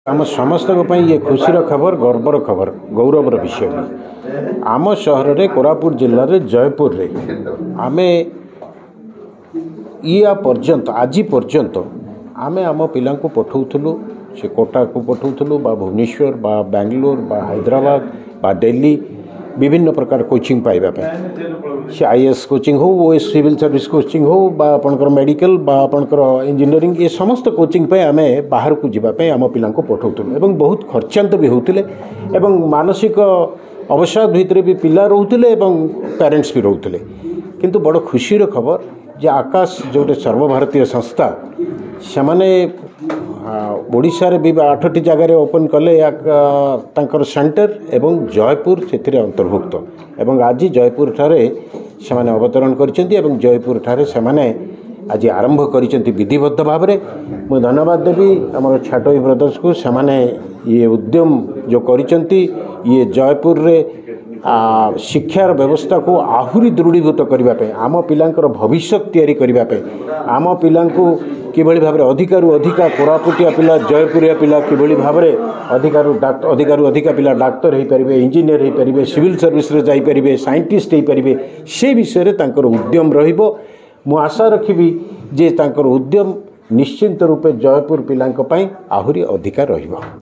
आम समस्त ये खुशी खबर गर्वर खबर गौरवर विषय भी आम सहर में कोरापुट जिले में जयपुर रे आमे या पर्यंत आज पर्यंत आमे आम पिला पठाऊलु से कोटा को पठाऊलु भुवनेश्वर बेंगलोर हैदराबाद दिल्ली विभिन्न प्रकार कोचिंग पाइबापी से आईएएस कोचिंग हो ओएस सिविल सर्विस कोचिंग हो आपणकर मेडिकल आपणकर इंजीनियरिंग ये समस्त कोचिंग पे आमे बाहर को जीवाई आम पिला पठाऊलु एवं बहुत खर्चांत भी होते एवं मानसिक अवसाद भितर भी पिला रोते पेरेंट्स भी रोते किंतु बड़ खुशी खबर जे आकाश जो सर्वभारतीय संस्था से माने ओडिशा रे भी 8टी जगह ओपन कले तांकर सेंटर एवं जयपुर से अंतर्भुक्त एवं आज जयपुर ठारे से माने अवतरण करिसेंती एवं जयपुर ठारे से माने आज आरंभ करिसेंती विधिबद्ध भाव में मु धन्यवाद देवी आम छाटोई ब्रदर्स को से माने ये उद्यम जो करिसेंती ये जयपुर रे शिक्षार व्यवस्था को आहुरी दृढ़ीभूत करने आम पिलांकर भविष्य तैयारी करने आम पिला किभली भाव अधिकारु अधिका कोरापुटिया पिला जयपुरिया पिला किभली भाव अधिकारु अधिका पिला डाक्तर हो पारे इंजीनियर हो पारे सिविल सर्विस रे जाई पारे साइंटिस्ट हो पारे से विषय तांकर उद्यम रहिबो मु आशा रखिबी जे तांकर उद्यम निश्चिंत रूपे जयपुर पिलांक पई आहुरी अधिकार रहिबो।